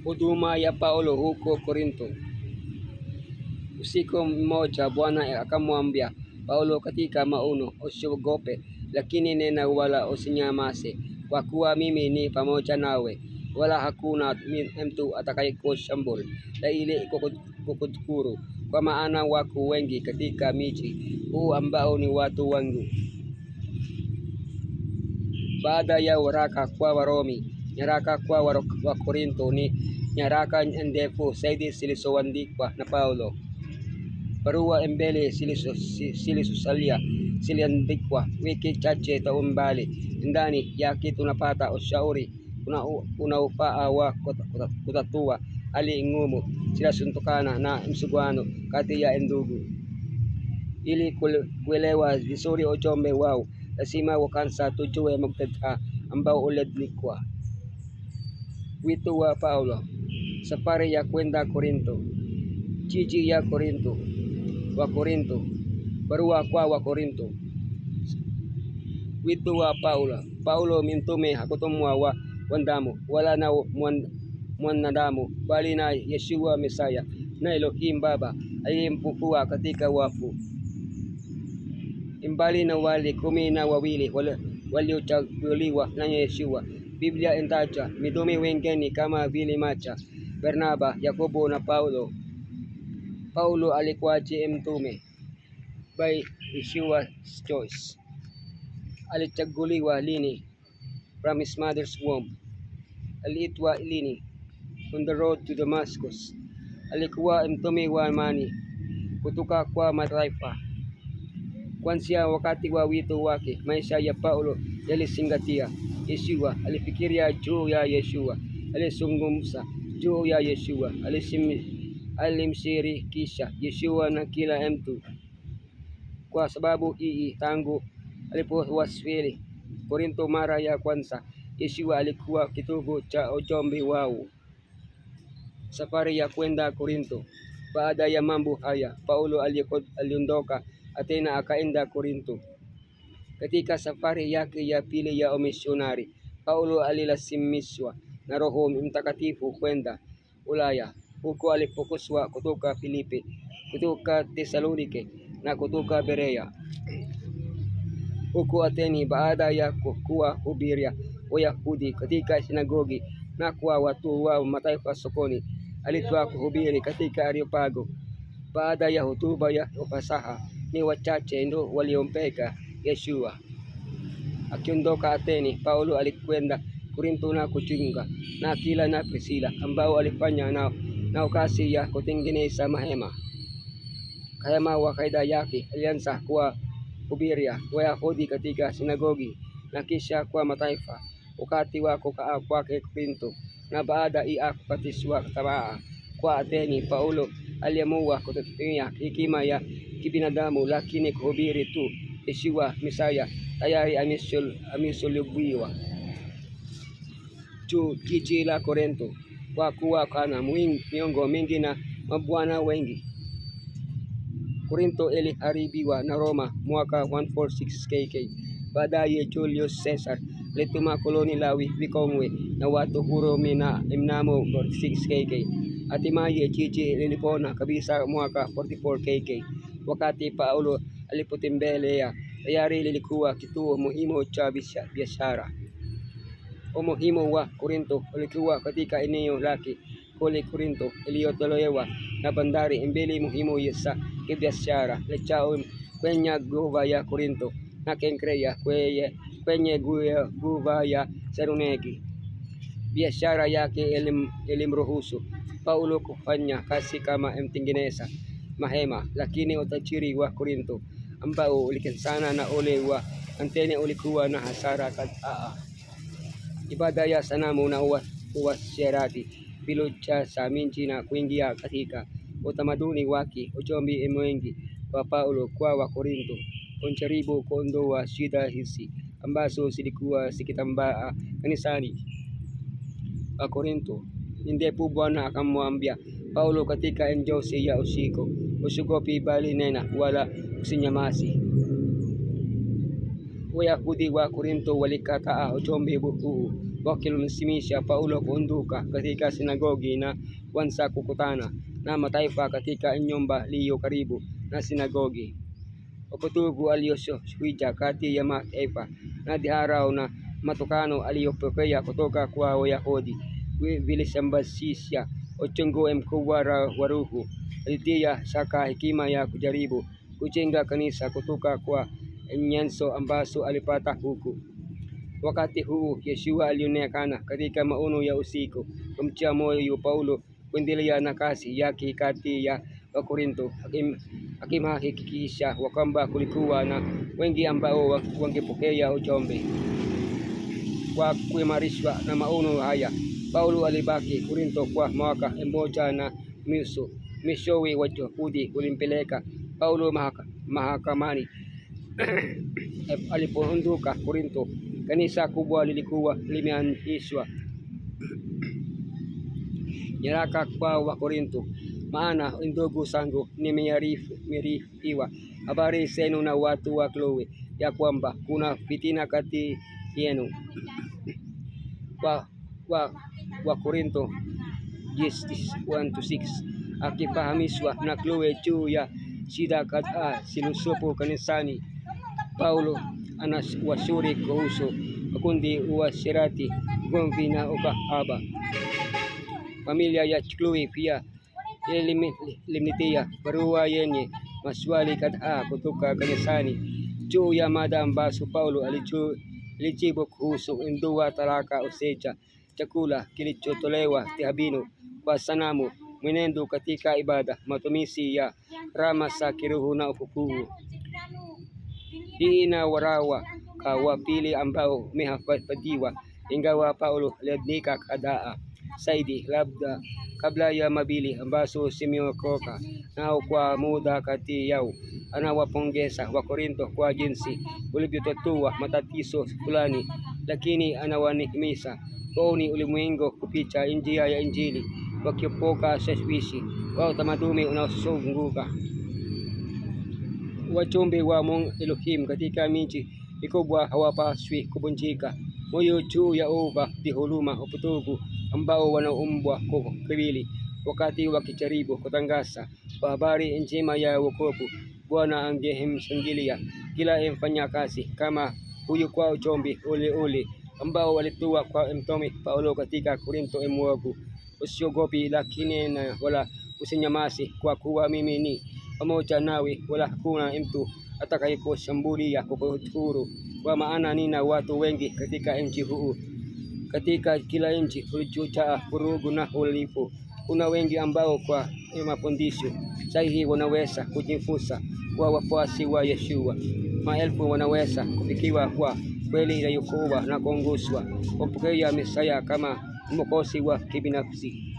Huduma ya Paulo huko Korinto. Usiku mmoja Bwana akamwambia Paulo katika maono, usiogope, lakini nena wala usinyamaze, kwa kuwa mimi ni pamoja nawe, wala hakuna mtu atakayekushambulia ili kukudhuru, kwa maana wako wengi katika miji huu ambao ni watu wangu. Baada ya waraka kwa Warumi, nyaraka kwa Wakorintho ni nyaraka ndefu zaidi zilizoandikwa na Paulo. Barua mbili zilizosalia ziliandikwa wiki chache tu mbali. Ndani yake tunapata ushauri unaofaa wa kutatua hali ngumu zinazotokana na msuguano kati ya ndugu. Ili kuelewa vizuri ujumbe wao, lazima kwanza tujue muktadha ambao uliandikwa. Wito wa Paulo. Safari ya kwenda Korinto. Jiji ya Korinto. Wakorintho. Barua kwa Wakorintho. Wito wa Paulo. Paulo mtume hakutumwa wa wanadamu wala na mwanadamu, bali na Yeshua Mesaya, na Elohim Baba aliyemfufua katika wafu, mbali na wale 12 waliochaguliwa na Yeshua. Biblia inataja mitume wengine kama vile Macha, Barnaba, Yakobo na Paulo. Paulo alikuwaje mtume? By Yeshua's choice. Alichaguliwa lini? From his mother's womb. Aliitwa lini? On the road to Damascus. Alikuwa mtume wa amani kutoka kwa mataifa. Kuanzia wakati wa wito wake, maisha ya Paulo yalizingatia Yeshua. Alifikiria juu ya Yeshua, alizungumza juu ya Yeshua, alimshirikisha Yeshua na kila mtu. Kwa sababu hii, tangu alipowasili Korinto mara ya kwanza, Yeshua alikuwa kitovu cha ujumbe wao. Safari ya kwenda Korinto. Baada ya mambo haya, Paulo aliondoka Athena akaenda Korinto. Katika safari yake ya pili ya umisionari, Paulo alilazimishwa na Roho Mtakatifu kwenda Ulaya. Huko alifukuzwa kutoka Filipi, kutoka Tesalonike na kutoka Berea. Huko Atheni, baada ya kuwahubiria Wayahudi katika sinagogi na kwa watu wa mataifa sokoni, alitaka kuhubiri katika Areopago. Baada ya hotuba ya ufasaha, ni wachache ndio waliompeka Yeshua. Akiondoka Atheni, Paulo alikwenda Korinto na kujiunga na Akila na Priscilla, ambao alifanya nao kazi ya kutengeneza mahema. Kama wa kaida yake, alianza kuwahubiria Wayahudi katika sinagogi na kisha kwa mataifa. Wakati wa kukaa kwake Korinto na baada ya kukatishwa tamaa kwa Atheni, Paulo aliamua kutumia hekima ya kibinadamu, lakini kuhubiri tu Yeshua Mesaya tayari amesulubiwa. Jiji la Korinto, kwa kuwa kana miongo mingi na mabwana wengi. Korinto iliharibiwa na Roma mwaka 146 KK. Baadaye Julius Caesar alituma koloni la vikongwe na watu Hurumi na mnamo 46 KK. Hatimaye jiji lilipona kabisa mwaka 44 KK. Wakati Paulo alipotembelea, tayari lilikuwa kituo muhimu cha biashara. Umuhimu wa Korinto ulikuwa katika eneo lake kule Korinto iliyotolewa na bandari mbili muhimu za kibiashara, Leccaum kwenye guba ya Korinto na Kenkrea kwenye guba ya Saloniki. Biashara yake ilimruhusu Paulo kufanya kazi kama mtengeneza mahema, lakini utajiri wa Korinto ambao ulikinzana na ule wa Athene ulikuwa na hasara kadhaa. Ibada ya sanamu na uasherati vilijaza miji na kuingia katika utamaduni wake. Ujumbe mwingi wa Paulo kwa Wakorintho unajaribu kuondoa shida hizi ambazo zilikuwa zikitambaa kanisani Wakorintho. Ndipo Bwana akamwambia Paulo katika njozi ya usiku, usiogope, bali nena wala usinyamaze. Wayahudi wa Korinto walikataa ujumbe huu wakimlazimisha Paulo kuondoka katika sinagogi na kuanza kukutana na mataifa katika nyumba iliyo karibu na sinagogi. Upotovu alioshuhudia kati ya mataifa na dharau na matukano aliyopokea kutoka kwa Wayahudi vilisababisha uchungu mkubwa wa roho. Alitia shaka hekima ya kujaribu kujenga kanisa kutoka kwa nyenzo ambazo alipata huku. Wakati huu Yeshua alionekana katika maono ya usiku, kumtia moyo Paulo kuendelea na kazi yake kati ya Wakorintho, akimhakikishia kwamba kulikuwa na wengi ambao wangepokea ujumbe. Kwa kuimarishwa na maono haya, Paulo alibaki Korintho kwa mwaka mmoja na nusu. Mwishowe Wayahudi walimpeleka Paulo mahakamani. Alipoondoka Korintho, kanisa kubwa lilikuwa limeanzishwa. Nyaraka kwa Wakorintho. Maana ndugu zangu, nimearifiwa habari zenu na watu wa Kloe ya kwamba kuna fitina kati yenu. Wa Korintho 1:6. Akifahamishwa na Kloe juu ya shida kadhaa zilizopo kanisani, Paulo anawashauri kuhusu makundi uasherati, ugomvi na ukahaba. Familia ya Kloe pia ilimletea barua yenye maswali kadhaa kutoka kanisani juu ya mada ambazo Paulo alijibu kuhusu ndoa, talaka, useja, chakula kilichotolewa dhabihu kwa sanamu, mwenendo katika ibada, matumizi ya rama za kiroho na ufufuo. Hii na warawa wa pili ambao umehifadhiwa, ingawa Paulo aliandika kadhaa zaidi labda kabla ya mabili ambazo zimeokoka nao kwa muda kati yao. Anawapongeza Wakorintho kwa jinsi walivyotatua matatizo fulani, lakini anawanihimiza waone ulimwengu kupitia njia ya Injili, wakiepuka ushawishi wa utamaduni unaozunguka. Wajumbe wa Mungu Elohim katika miji mikubwa hawapaswi kuvunjika moyo juu ya ovu, dhuluma, upotovu ambao wanaumbwa kukabili wakati wakijaribu kutangaza habari njema ya wokovu. Bwana angemshangilia kila mfanyakazi kama huyu kwa ujumbe ule ambao walitoa kwa mtume Paulo katika Korintho mwovu. Usiogopi lakini na wala usinyamaze, kwa kuwa mimi ni pamoja nawe, wala hakuna mtu atakayekushambulia kukudhuru, kwa maana nina watu wengi katika nchi huu. Katika kila nchi uliojaa vurugu na uhalifu, kuna wengi ambao kwa mafundisho sahihi wanaweza kujifunza kwa wafuasi wa Yeshua. Maelfu wanaweza kufikiwa kwa kweli iliyokuwa na kuongozwa kumpokea Mesaya kama mwokozi wa kibinafsi.